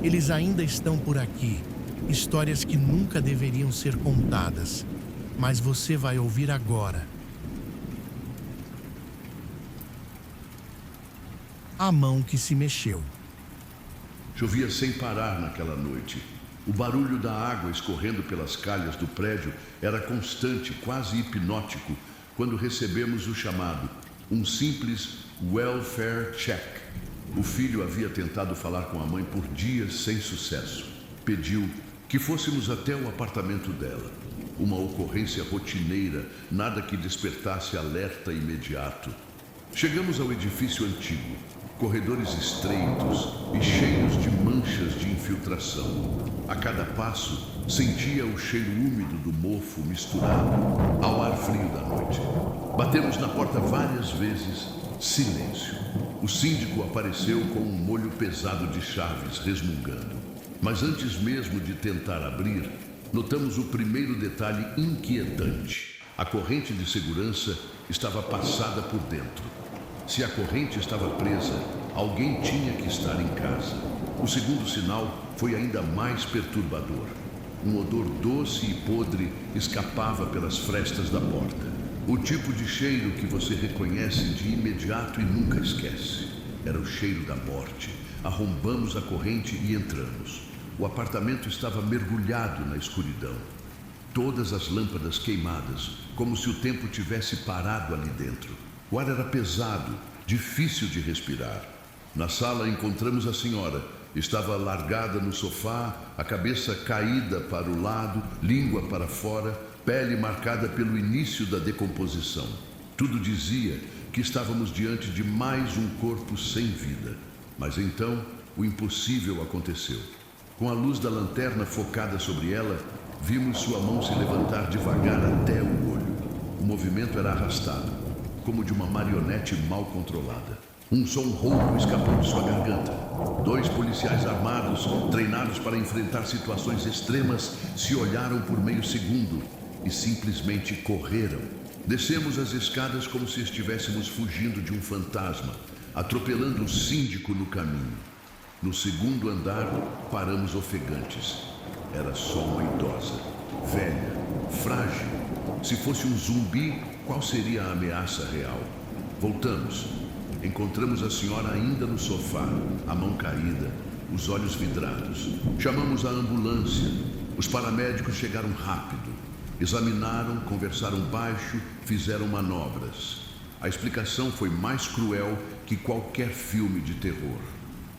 Eles ainda estão por aqui. Histórias que nunca deveriam ser contadas. Mas você vai ouvir agora. A mão que se mexeu. Chovia sem parar naquela noite. O barulho da água escorrendo pelas calhas do prédio era constante, quase hipnótico, quando recebemos o chamado, um simples welfare check. O filho havia tentado falar com a mãe por dias sem sucesso. Pediu que fôssemos até o apartamento dela. Uma ocorrência rotineira, nada que despertasse alerta imediato. Chegamos ao edifício antigo, corredores estreitos e cheios de manchas de infiltração. A cada passo, sentia o cheiro úmido do mofo misturado ao ar frio da noite. Batemos na porta várias vezes, silêncio. O síndico apareceu com um molho pesado de chaves, resmungando. Mas antes mesmo de tentar abrir, notamos o primeiro detalhe inquietante. A corrente de segurança estava passada por dentro. Se a corrente estava presa, alguém tinha que estar em casa. O segundo sinal foi ainda mais perturbador. Um odor doce e podre escapava pelas frestas da porta. O tipo de cheiro que você reconhece de imediato e nunca esquece. Era o cheiro da morte. Arrombamos a corrente e entramos. O apartamento estava mergulhado na escuridão. Todas as lâmpadas queimadas, como se o tempo tivesse parado ali dentro. O ar era pesado, difícil de respirar. Na sala encontramos a senhora. Estava largada no sofá, a cabeça caída para o lado, língua para fora, pele marcada pelo início da decomposição. Tudo dizia que estávamos diante de mais um corpo sem vida. Mas então, o impossível aconteceu. Com a luz da lanterna focada sobre ela, vimos sua mão se levantar devagar até o olho. O movimento era arrastado, como de uma marionete mal controlada. Um som rouco escapou de sua garganta. 2 policiais armados, treinados para enfrentar situações extremas, se olharam por meio segundo e simplesmente correram. Descemos as escadas como se estivéssemos fugindo de um fantasma, atropelando o síndico no caminho. No segundo andar, paramos ofegantes. Era só uma idosa, velha, frágil. Se fosse um zumbi, qual seria a ameaça real? Voltamos. Encontramos a senhora ainda no sofá, a mão caída, os olhos vidrados. Chamamos a ambulância. Os paramédicos chegaram rápido. Examinaram, conversaram baixo, fizeram manobras. A explicação foi mais cruel que qualquer filme de terror.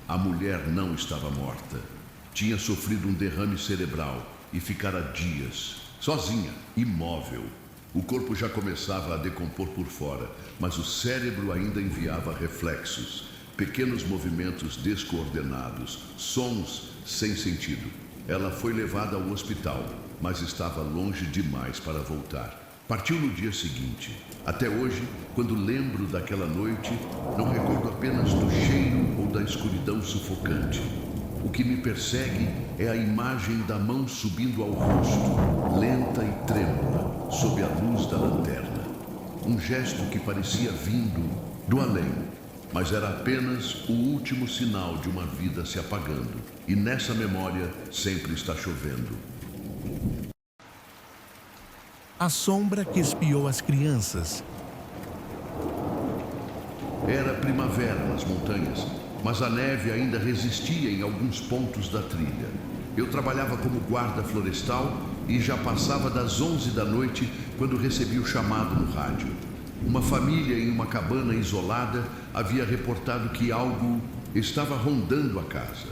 A mulher não estava morta. Tinha sofrido um derrame cerebral e ficara dias, sozinha, imóvel. O corpo já começava a decompor por fora, mas o cérebro ainda enviava reflexos, pequenos movimentos descoordenados, sons sem sentido. Ela foi levada ao hospital, mas estava longe demais para voltar. Partiu no dia seguinte. Até hoje, quando lembro daquela noite, não recordo apenas do cheiro ou da escuridão sufocante. O que me persegue é a imagem da mão subindo ao rosto, lenta e trêmula, sob a luz da lanterna. Um gesto que parecia vindo do além, mas era apenas o último sinal de uma vida se apagando. E nessa memória sempre está chovendo. A sombra que espiou as crianças. Era primavera nas montanhas, mas a neve ainda resistia em alguns pontos da trilha. Eu trabalhava como guarda florestal e já passava das 11 da noite quando recebi o chamado no rádio. Uma família em uma cabana isolada havia reportado que algo estava rondando a casa.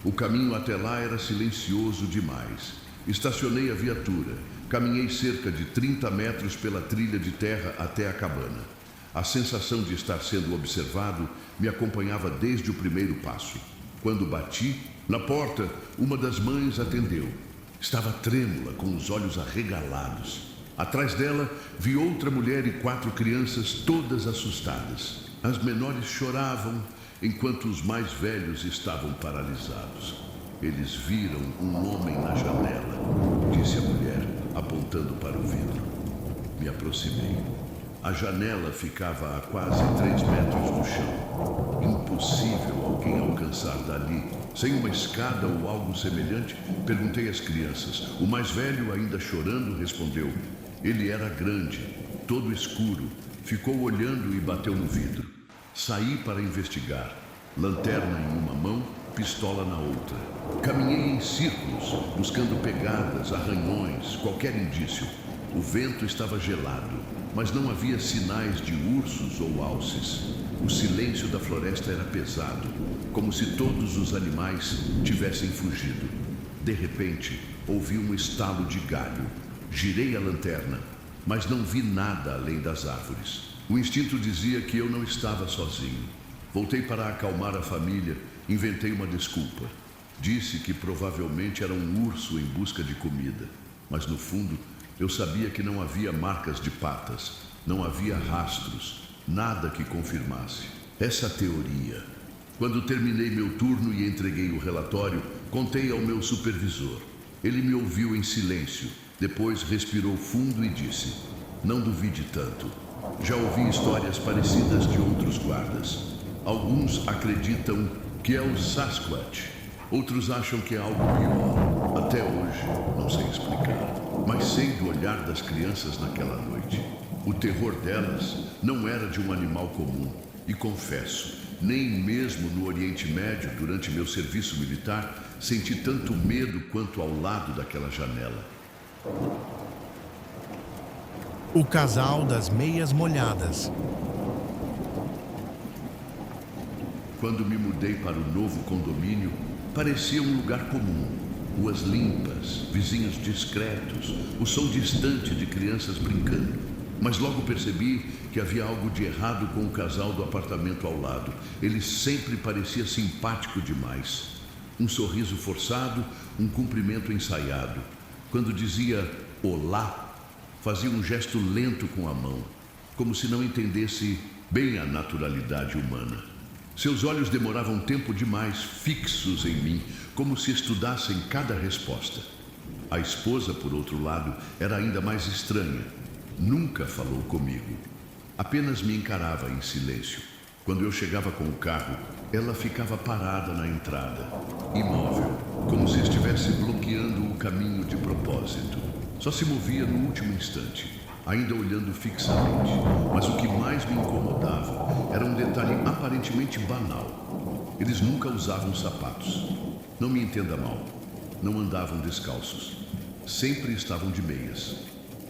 O caminho até lá era silencioso demais. Estacionei a viatura, caminhei cerca de 30 metros pela trilha de terra até a cabana. A sensação de estar sendo observado me acompanhava desde o primeiro passo. Quando bati, na porta, uma das mães atendeu. Estava trêmula, com os olhos arregalados. Atrás dela, vi outra mulher e 4 crianças, todas assustadas. As menores choravam, enquanto os mais velhos estavam paralisados. Eles viram um homem na janela, disse a mulher, apontando para o vidro. Me aproximei. A janela ficava a quase 3 metros do chão. Impossível alguém alcançar dali. Sem uma escada ou algo semelhante, perguntei às crianças. O mais velho, ainda chorando, respondeu. Ele era grande, todo escuro. Ficou olhando e bateu no vidro. Saí para investigar. Lanterna em uma mão, pistola na outra. Caminhei em círculos, buscando pegadas, arranhões, qualquer indício. O vento estava gelado, mas não havia sinais de ursos ou alces. O silêncio da floresta era pesado, como se todos os animais tivessem fugido. De repente, ouvi um estalo de galho. Girei a lanterna, mas não vi nada além das árvores. O instinto dizia que eu não estava sozinho. Voltei para acalmar a família, inventei uma desculpa. Disse que provavelmente era um urso em busca de comida, mas no fundo eu sabia que não havia marcas de patas, não havia rastros, nada que confirmasse. Essa teoria. Quando terminei meu turno e entreguei o relatório, contei ao meu supervisor. Ele me ouviu em silêncio, depois respirou fundo e disse: não duvide tanto. Já ouvi histórias parecidas de outros guardas. Alguns acreditam que é o Sasquatch. Outros acham que é algo pior. Até hoje, não sei explicar. Mas sei do olhar das crianças naquela noite. O terror delas não era de um animal comum. E confesso, nem mesmo no Oriente Médio, durante meu serviço militar, senti tanto medo quanto ao lado daquela janela. O casal das meias molhadas. Quando me mudei para o novo condomínio, parecia um lugar comum. Ruas limpas, vizinhos discretos, o som distante de crianças brincando. Mas logo percebi que havia algo de errado com o casal do apartamento ao lado. Ele sempre parecia simpático demais. Um sorriso forçado, um cumprimento ensaiado. Quando dizia olá, fazia um gesto lento com a mão, como se não entendesse bem a naturalidade humana. Seus olhos demoravam tempo demais fixos em mim, como se estudassem cada resposta. A esposa, por outro lado, era ainda mais estranha. Nunca falou comigo. Apenas me encarava em silêncio. Quando eu chegava com o carro, ela ficava parada na entrada, imóvel, como se estivesse bloqueando o caminho de propósito. Só se movia no último instante, ainda olhando fixamente. Mas o que mais me incomodava era um detalhe aparentemente banal. Eles nunca usavam sapatos. Não me entenda mal. Não andavam descalços. Sempre estavam de meias.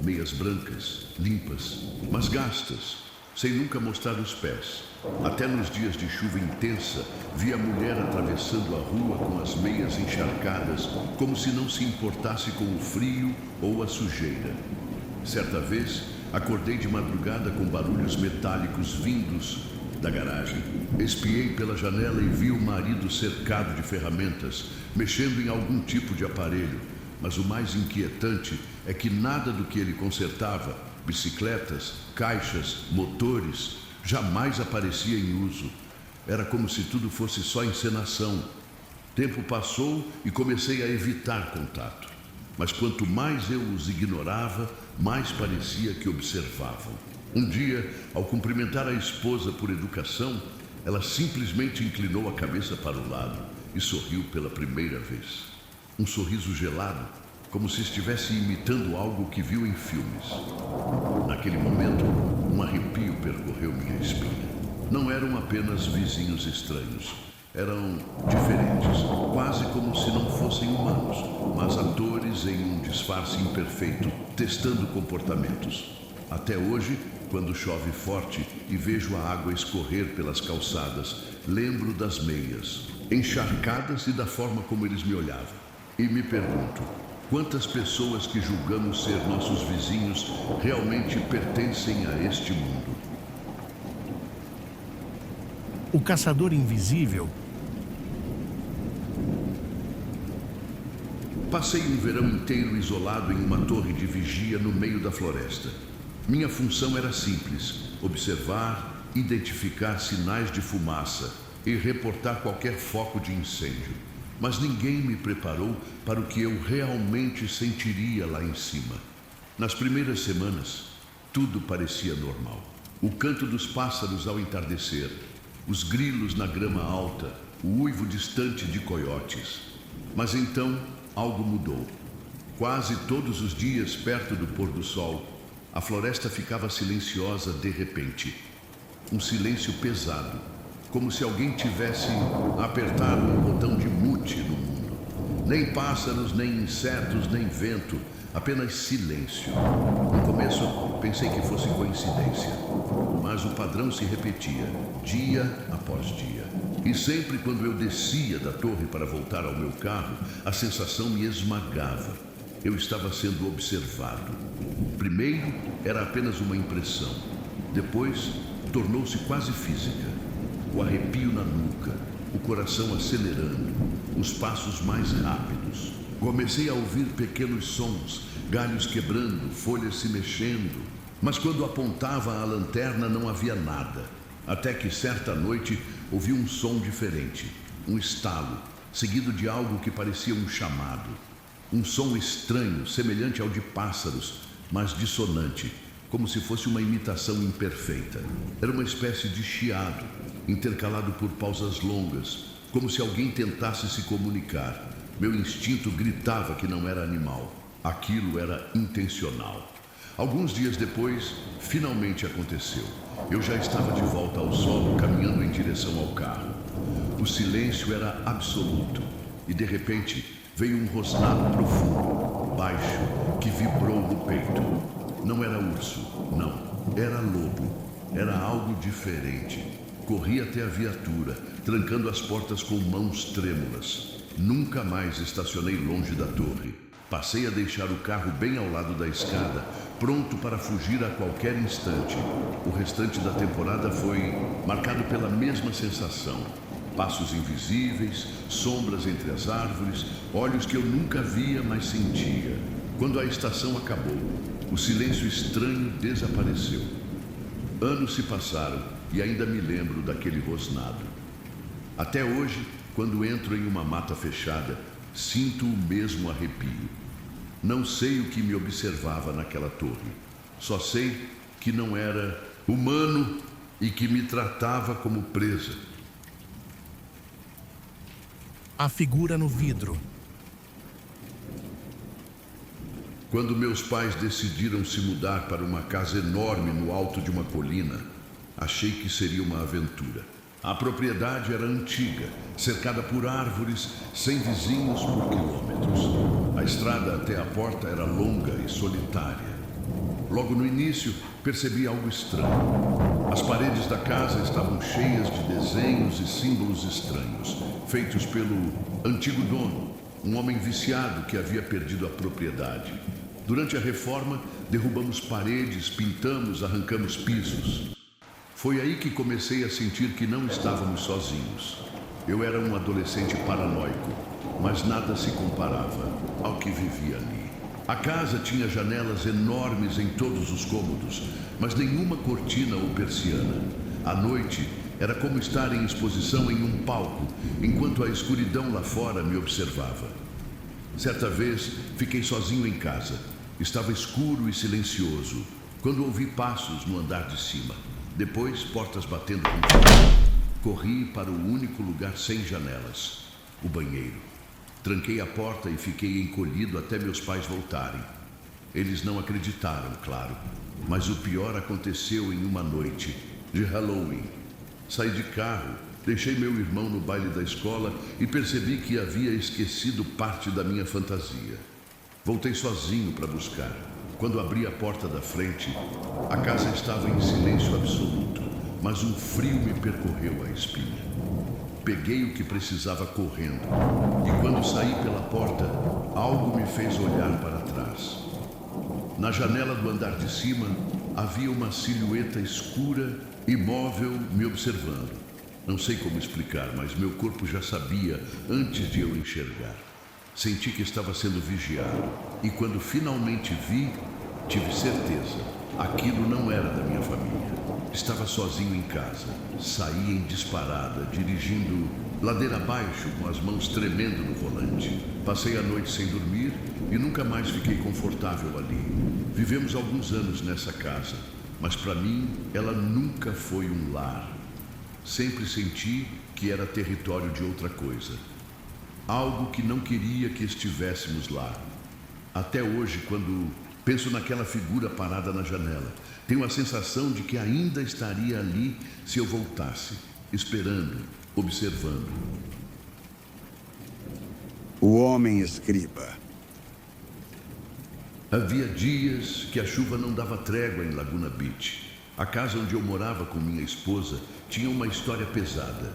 Meias brancas, limpas, mas gastas, sem nunca mostrar os pés. Até nos dias de chuva intensa, vi a mulher atravessando a rua com as meias encharcadas, como se não se importasse com o frio ou a sujeira. Certa vez, acordei de madrugada com barulhos metálicos vindos da garagem. Espiei pela janela e vi o marido cercado de ferramentas, mexendo em algum tipo de aparelho. Mas o mais inquietante é que nada do que ele consertava, bicicletas, caixas, motores, jamais aparecia em uso. Era como se tudo fosse só encenação. Tempo passou e comecei a evitar contato. Mas quanto mais eu os ignorava, mais parecia que observavam. Um dia, ao cumprimentar a esposa por educação, ela simplesmente inclinou a cabeça para o lado e sorriu pela primeira vez. Um sorriso gelado, como se estivesse imitando algo que viu em filmes. Naquele momento, um arrepio percorreu minha espinha. Não eram apenas vizinhos estranhos. Eram diferentes, quase como se não fossem humanos, mas atores em um disfarce imperfeito, testando comportamentos. Até hoje, quando chove forte e vejo a água escorrer pelas calçadas, lembro das meias, encharcadas e da forma como eles me olhavam. E me pergunto, quantas pessoas que julgamos ser nossos vizinhos realmente pertencem a este mundo? O caçador invisível. Passei um verão inteiro isolado em uma torre de vigia no meio da floresta. Minha função era simples: observar, identificar sinais de fumaça e reportar qualquer foco de incêndio. Mas ninguém me preparou para o que eu realmente sentiria lá em cima. Nas primeiras semanas, Tudo parecia normal. O canto dos pássaros ao entardecer, os grilos na grama alta, o uivo distante de coiotes. Mas então algo mudou. Quase todos os dias, perto do pôr do sol, a floresta ficava silenciosa de repente. Um silêncio pesado, como se alguém tivesse apertado um botão de mute no mundo. Nem pássaros, nem insetos, nem vento, apenas silêncio. No começo, pensei que fosse coincidência, mas o padrão se repetia, dia após dia. E sempre quando eu descia da torre para voltar ao meu carro, a sensação me esmagava. Eu estava sendo observado. Primeiro, era apenas uma impressão. Depois, tornou-se quase física. O arrepio na nuca, o coração acelerando, os passos mais rápidos. Comecei a ouvir pequenos sons, galhos quebrando, folhas se mexendo. Mas quando apontava a lanterna não havia nada. Até que certa noite ouvi um som diferente, um estalo, seguido de algo que parecia um chamado. Um som estranho, semelhante ao de pássaros, mas dissonante, como se fosse uma imitação imperfeita. Era uma espécie de chiado, intercalado por pausas longas, como se alguém tentasse se comunicar. Meu instinto gritava que não era animal. Aquilo era intencional. Alguns dias depois, finalmente aconteceu. Eu já estava de volta ao solo, caminhando em direção ao carro. O silêncio era absoluto e, de repente, veio um rosnado profundo, baixo, que vibrou no peito. Não era urso, não. Era lobo. Era algo diferente. Corri até a viatura, trancando as portas com mãos trêmulas. Nunca mais estacionei longe da torre. Passei a deixar o carro bem ao lado da escada, pronto para fugir a qualquer instante. O restante da temporada foi marcado pela mesma sensação. Passos invisíveis, sombras entre as árvores, olhos que eu nunca via, mas sentia. Quando a estação acabou, o silêncio estranho desapareceu. Anos se passaram e ainda me lembro daquele rosnado. Até hoje, quando entro em uma mata fechada, sinto o mesmo arrepio. Não sei o que me observava naquela torre. Só sei que não era humano e que me tratava como presa. A figura no vidro. Quando meus pais decidiram se mudar para uma casa enorme no alto de uma colina, achei que seria uma aventura. A propriedade era antiga, cercada por árvores, sem vizinhos por quilômetros. A estrada até a porta era longa e solitária. Logo no início, percebi algo estranho. As paredes da casa estavam cheias de desenhos e símbolos estranhos, feitos pelo antigo dono, um homem viciado que havia perdido a propriedade. Durante a reforma, derrubamos paredes, pintamos, arrancamos pisos. Foi aí que comecei a sentir que não estávamos sozinhos. Eu era um adolescente paranoico, mas nada se comparava ao que vivia ali. A casa tinha janelas enormes em todos os cômodos, mas nenhuma cortina ou persiana. À noite, era como estar em exposição em um palco, enquanto a escuridão lá fora me observava. Certa vez, fiquei sozinho em casa. Estava escuro e silencioso, quando ouvi passos no andar de cima. Depois, portas batendo com força. Corri para o único lugar sem janelas, o banheiro. Tranquei a porta e fiquei encolhido até meus pais voltarem. Eles não acreditaram, claro, mas o pior aconteceu em uma noite de Halloween. Saí de carro, deixei meu irmão no baile da escola e percebi que havia esquecido parte da minha fantasia. Voltei sozinho para buscar. Quando abri a porta da frente, a casa estava em silêncio absoluto, mas um frio me percorreu a espinha. Peguei o que precisava correndo, e quando saí pela porta, algo me fez olhar para trás. Na janela do andar de cima, havia uma silhueta escura, imóvel, me observando. Não sei como explicar, mas meu corpo já sabia antes de eu enxergar. Senti que estava sendo vigiado, e quando finalmente vi, tive certeza. Aquilo não era da minha família. Estava sozinho em casa. Saí em disparada, dirigindo ladeira abaixo, com as mãos tremendo no volante. Passei a noite sem dormir e nunca mais fiquei confortável ali. Vivemos alguns anos nessa casa, mas para mim ela nunca foi um lar. Sempre senti que era território de outra coisa. Algo que não queria que estivéssemos lá. Até hoje, quando penso naquela figura parada na janela, tenho a sensação de que ainda estaria ali se eu voltasse, esperando, observando. O homem escriba. Havia dias que a chuva não dava trégua em Laguna Beach. A casa onde eu morava com minha esposa tinha uma história pesada.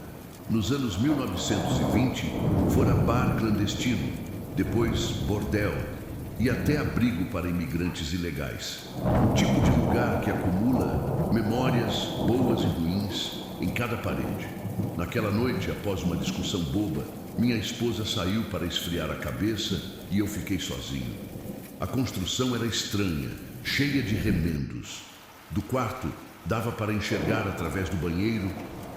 Nos anos 1920, fora bar clandestino, depois bordel e até abrigo para imigrantes ilegais. O tipo de lugar que acumula memórias boas e ruins em cada parede. Naquela noite, após uma discussão boba, minha esposa saiu para esfriar a cabeça e eu fiquei sozinho. A construção era estranha, cheia de remendos. Do quarto, dava para enxergar através do banheiro,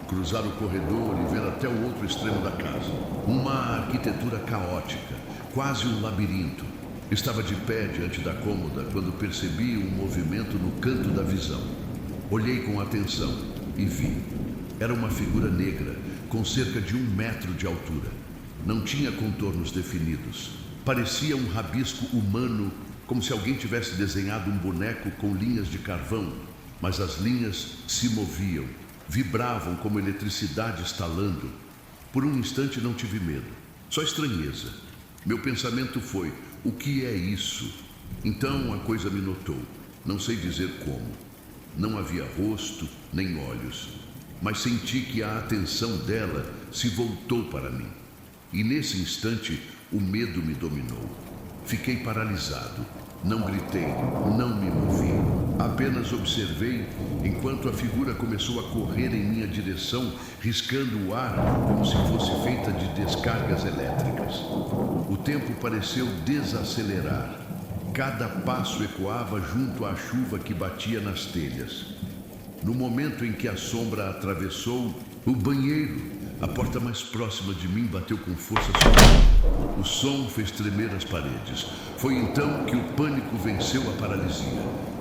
cruzar o corredor e ver até o outro extremo da casa. Uma arquitetura caótica, quase um labirinto. Estava de pé diante da cômoda quando percebi um movimento no canto da visão. Olhei com atenção e vi. Era uma figura negra, com cerca de 1 metro de altura. Não tinha contornos definidos. Parecia um rabisco humano, como se alguém tivesse desenhado um boneco com linhas de carvão, mas as linhas se moviam, vibravam como eletricidade estalando. Por um instante não tive medo, só estranheza. Meu pensamento foi: o que é isso? Então a coisa me notou, não sei dizer como. Não havia rosto, nem olhos, mas senti que a atenção dela se voltou para mim. E nesse instante, o medo me dominou. Fiquei paralisado. Não gritei, não me movi. Apenas observei enquanto a figura começou a correr em minha direção, riscando o ar como se fosse feita de descargas elétricas. O tempo pareceu desacelerar. Cada passo ecoava junto à chuva que batia nas telhas. No momento em que a sombra atravessou o banheiro, a porta mais próxima de mim bateu com força sobre mim. O som fez tremer as paredes. Foi então que o pânico venceu a paralisia.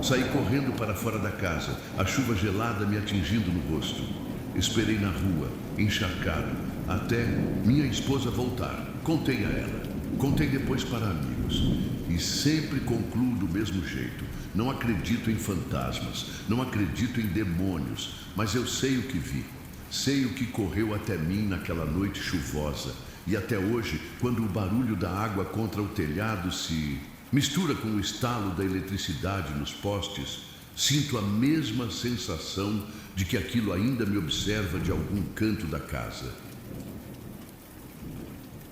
Saí correndo para fora da casa, a chuva gelada me atingindo no rosto. Esperei na rua, encharcado, até minha esposa voltar. Contei a ela. Contei depois para amigos. E sempre concluo do mesmo jeito. Não acredito em fantasmas, não acredito em demônios, mas eu sei o que vi. Sei o que correu até mim naquela noite chuvosa. E até hoje, quando o barulho da água contra o telhado se mistura com o estalo da eletricidade nos postes, sinto a mesma sensação de que aquilo ainda me observa de algum canto da casa.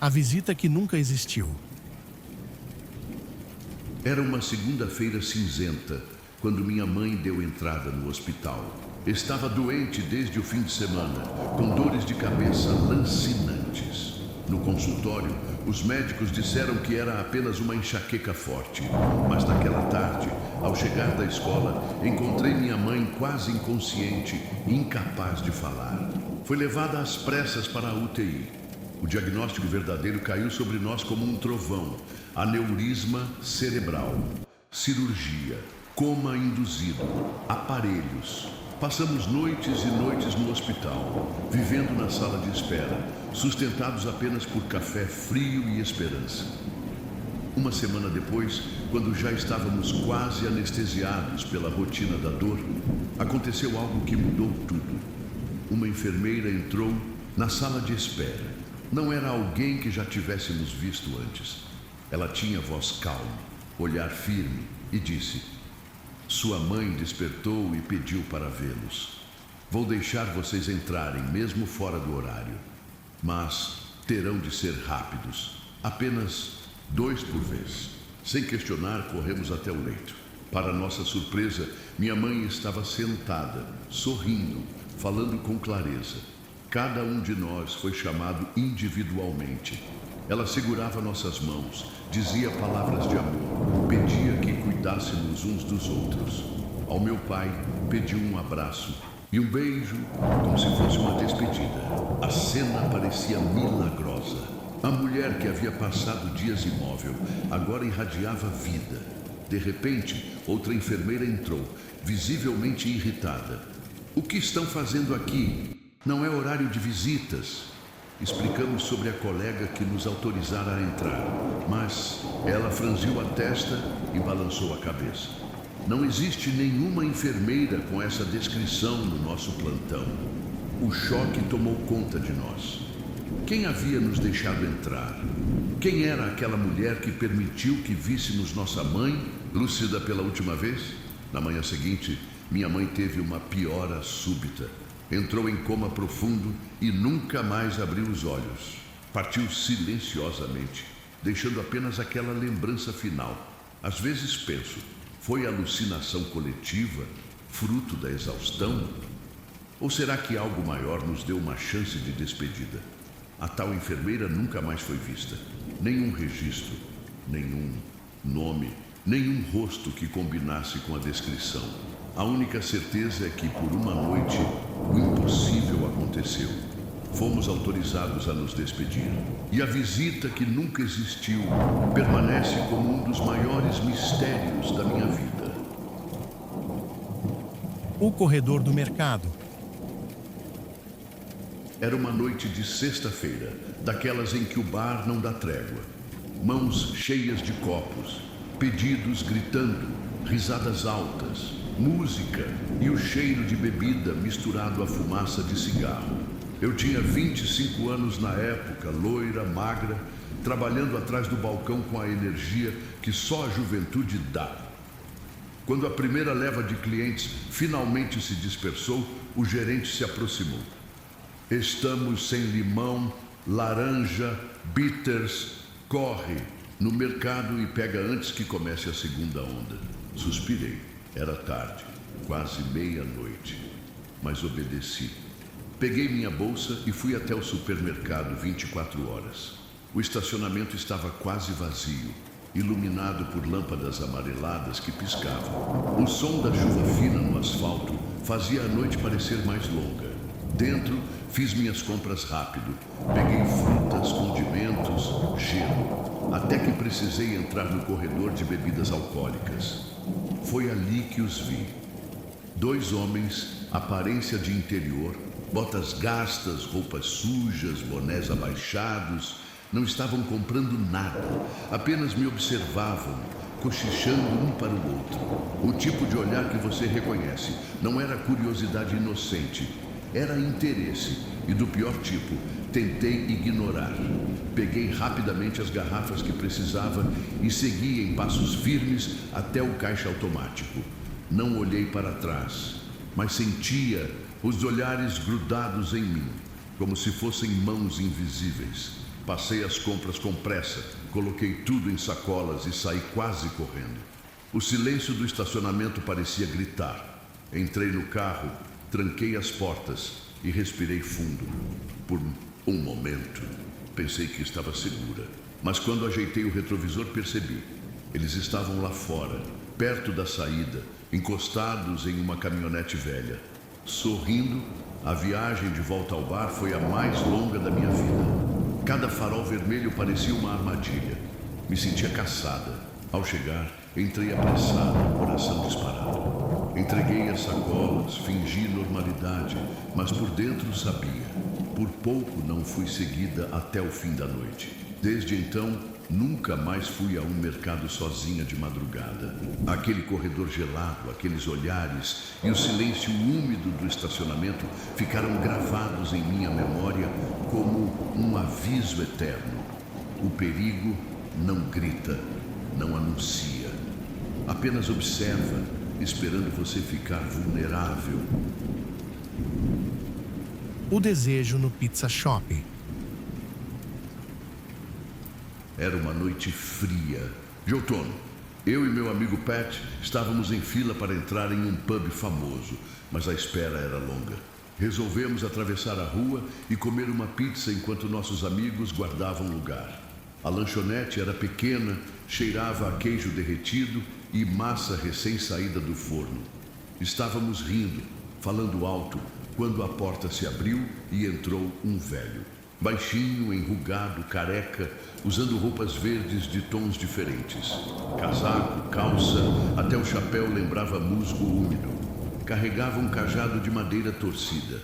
A visita que nunca existiu. Era uma segunda-feira cinzenta, quando minha mãe deu entrada no hospital. Estava doente desde o fim de semana, com dores de cabeça lancinantes. No consultório, os médicos disseram que era apenas uma enxaqueca forte. Mas naquela tarde, ao chegar da escola, encontrei minha mãe quase inconsciente e incapaz de falar. Foi levada às pressas para a UTI. O diagnóstico verdadeiro caiu sobre nós como um trovão: aneurisma cerebral, cirurgia, coma induzido, aparelhos. Passamos noites e noites no hospital, vivendo na sala de espera, sustentados apenas por café frio e esperança. Uma semana depois, quando já estávamos quase anestesiados pela rotina da dor, aconteceu algo que mudou tudo. Uma enfermeira entrou na sala de espera. Não era alguém que já tivéssemos visto antes. Ela tinha voz calma, olhar firme e disse: "Sua mãe despertou e pediu para vê-los. Vou deixar vocês entrarem, mesmo fora do horário. Mas terão de ser rápidos, apenas 2 por vez." Sem questionar, corremos até o leito. Para nossa surpresa, minha mãe estava sentada, sorrindo, falando com clareza. Cada um de nós foi chamado individualmente. Ela segurava nossas mãos, dizia palavras de amor, pedia que cuidássemos uns dos outros. Ao meu pai, pediu um abraço e um beijo, como se fosse uma despedida. A cena parecia milagrosa. A mulher que havia passado dias imóvel agora irradiava vida. De repente, outra enfermeira entrou, visivelmente irritada. O que estão fazendo aqui? Não é horário de visitas. Explicamos sobre a colega que nos autorizara a entrar, mas ela franziu a testa e balançou a cabeça. Não existe nenhuma enfermeira com essa descrição no nosso plantão. O choque tomou conta de nós. Quem havia nos deixado entrar? Quem era aquela mulher que permitiu que víssemos nossa mãe, lúcida pela última vez? Na manhã seguinte, minha mãe teve uma piora súbita. Entrou em coma profundo e nunca mais abriu os olhos. Partiu silenciosamente, deixando apenas aquela lembrança final. Às vezes penso, foi alucinação coletiva, fruto da exaustão? Ou será que algo maior nos deu uma chance de despedida? A tal enfermeira nunca mais foi vista. Nenhum registro, nenhum nome, nenhum rosto que combinasse com a descrição. A única certeza é que, por uma noite, o impossível aconteceu. Fomos autorizados a nos despedir. E a visita que nunca existiu permanece como um dos maiores mistérios da minha vida. O corredor do mercado. Era uma noite de sexta-feira, daquelas em que o bar não dá trégua. Mãos cheias de copos, pedidos gritando, risadas altas, música e o cheiro de bebida misturado à fumaça de cigarro. Eu tinha 25 anos na época, loira, magra, trabalhando atrás do balcão com a energia que só a juventude dá. Quando a primeira leva de clientes finalmente se dispersou, o gerente se aproximou. Estamos sem limão, laranja, bitters, corre no mercado e pega antes que comece a segunda onda. Suspirei. Era tarde, quase meia-noite, mas obedeci. Peguei minha bolsa e fui até o supermercado 24 horas. O estacionamento estava quase vazio, iluminado por lâmpadas amareladas que piscavam. O som da chuva fina no asfalto fazia a noite parecer mais longa. Dentro, fiz minhas compras rápido. Peguei frutas, condimentos, gelo, até que precisei entrar no corredor de bebidas alcoólicas. Foi ali que os vi. 2 homens, aparência de interior, botas gastas, roupas sujas, bonés abaixados, não estavam comprando nada, apenas me observavam, cochichando um para o outro. O tipo de olhar que você reconhece não era curiosidade inocente, era interesse, e do pior tipo. Tentei ignorar. Peguei rapidamente as garrafas que precisava e segui em passos firmes até o caixa automático. Não olhei para trás, mas sentia os olhares grudados em mim, como se fossem mãos invisíveis. Passei as compras com pressa, coloquei tudo em sacolas e saí quase correndo. O silêncio do estacionamento parecia gritar. Entrei no carro, tranquei as portas e respirei fundo. Por um momento, pensei que estava segura. Mas quando ajeitei o retrovisor, percebi. Eles estavam lá fora, perto da saída, encostados em uma caminhonete velha. Sorrindo, a viagem de volta ao bar foi a mais longa da minha vida. Cada farol vermelho parecia uma armadilha. Me sentia caçada. Ao chegar, entrei apressado, coração disparado. Entreguei as sacolas, fingi normalidade, mas por dentro sabia. Por pouco não fui seguida até o fim da noite. Desde então, nunca mais fui a um mercado sozinha de madrugada. Aquele corredor gelado, aqueles olhares e o silêncio úmido do estacionamento ficaram gravados em minha memória como um aviso eterno. O perigo não grita, não anuncia. Apenas observa, esperando você ficar vulnerável. O desejo no Pizza Shop. Era uma noite fria de outono. Eu e meu amigo Pat estávamos em fila para entrar em um pub famoso, mas a espera era longa. Resolvemos atravessar a rua e comer uma pizza enquanto nossos amigos guardavam lugar. A lanchonete era pequena, cheirava a queijo derretido e massa recém-saída do forno. Estávamos rindo, falando alto, quando a porta se abriu e entrou um velho. Baixinho, enrugado, careca, usando roupas verdes de tons diferentes. Casaco, calça, até o chapéu lembrava musgo úmido. Carregava um cajado de madeira torcida.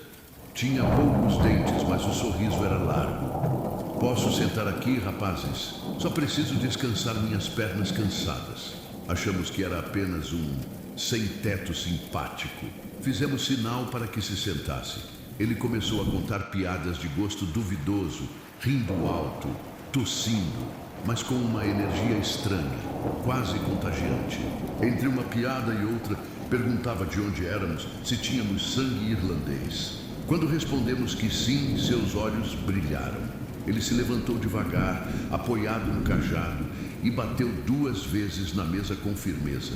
Tinha poucos dentes, mas o sorriso era largo. Posso sentar aqui, rapazes? Só preciso descansar minhas pernas cansadas. Achamos que era apenas um sem-teto simpático. Fizemos sinal para que se sentasse. Ele começou a contar piadas de gosto duvidoso, rindo alto, tossindo, mas com uma energia estranha, quase contagiante. Entre uma piada e outra, perguntava de onde éramos, se tínhamos sangue irlandês. Quando respondemos que sim, seus olhos brilharam. Ele se levantou devagar, apoiado no cajado, e bateu 2 vezes na mesa com firmeza.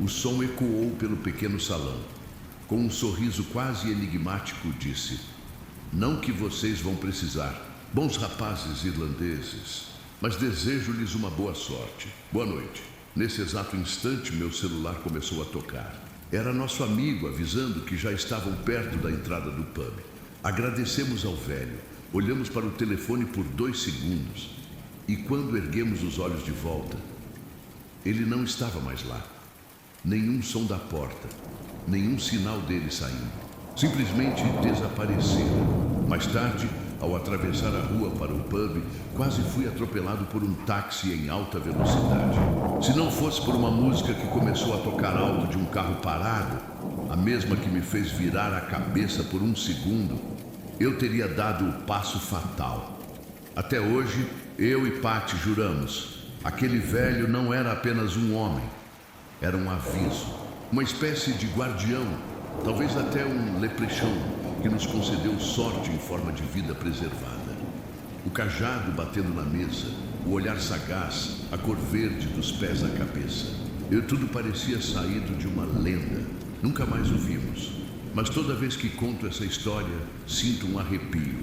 O som ecoou pelo pequeno salão. Com um sorriso quase enigmático, disse: "Não que vocês vão precisar, bons rapazes irlandeses, mas desejo-lhes uma boa sorte. Boa noite." Nesse exato instante, meu celular começou a tocar. Era nosso amigo avisando que já estavam perto da entrada do pub. Agradecemos ao velho, olhamos para o telefone por 2 segundos e quando erguemos os olhos de volta, ele não estava mais lá. Nenhum som da porta, nenhum sinal dele saindo. Simplesmente desapareceram. Mais tarde, ao atravessar a rua para o pub, quase fui atropelado por um táxi em alta velocidade. Se não fosse por uma música que começou a tocar alto de um carro parado, a mesma que me fez virar a cabeça por 1 segundo, eu teria dado o passo fatal. Até hoje, eu e Patty juramos, aquele velho não era apenas um homem, era um aviso, uma espécie de guardião, talvez até um leprechaun que nos concedeu sorte em forma de vida preservada. O cajado batendo na mesa, o olhar sagaz, a cor verde dos pés à cabeça. Tudo parecia saído de uma lenda. Nunca mais o vimos. Mas toda vez que conto essa história, sinto um arrepio.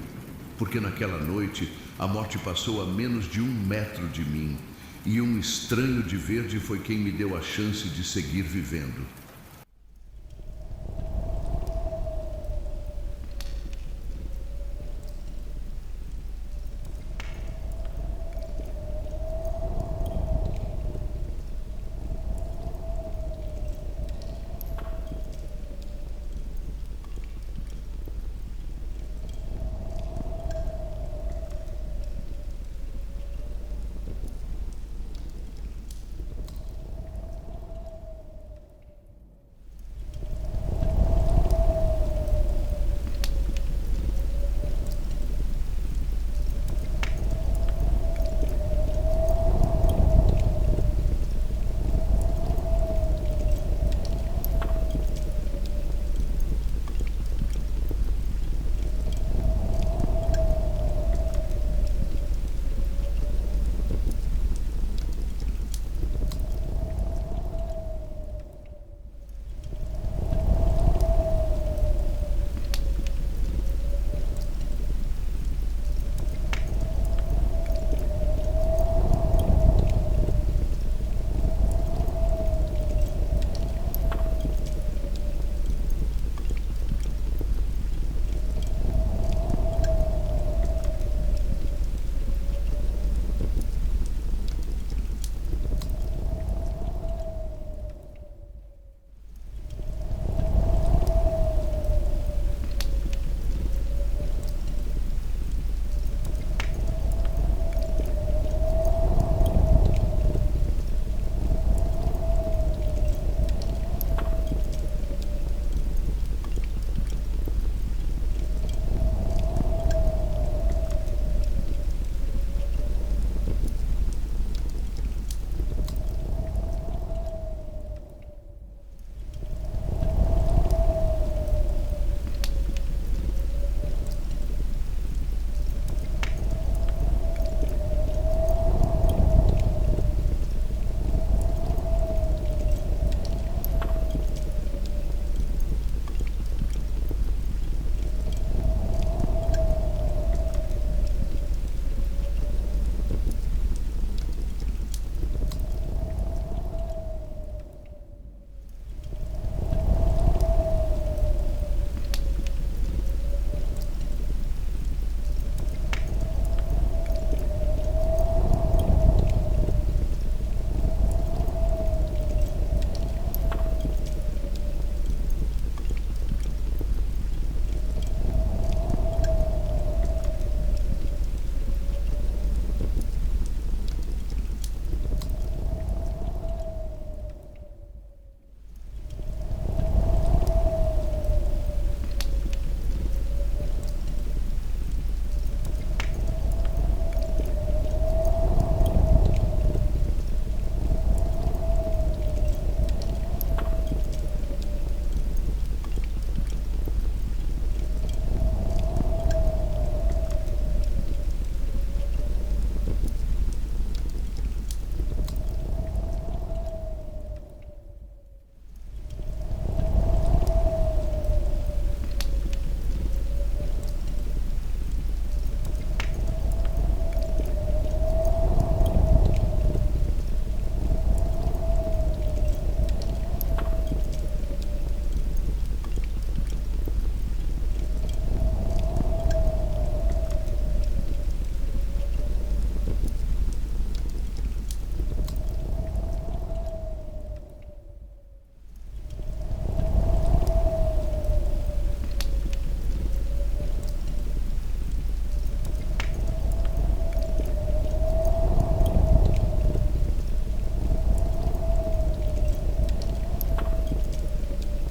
Porque naquela noite, a morte passou a menos de 1 metro de mim. E um estranho de verde foi quem me deu a chance de seguir vivendo.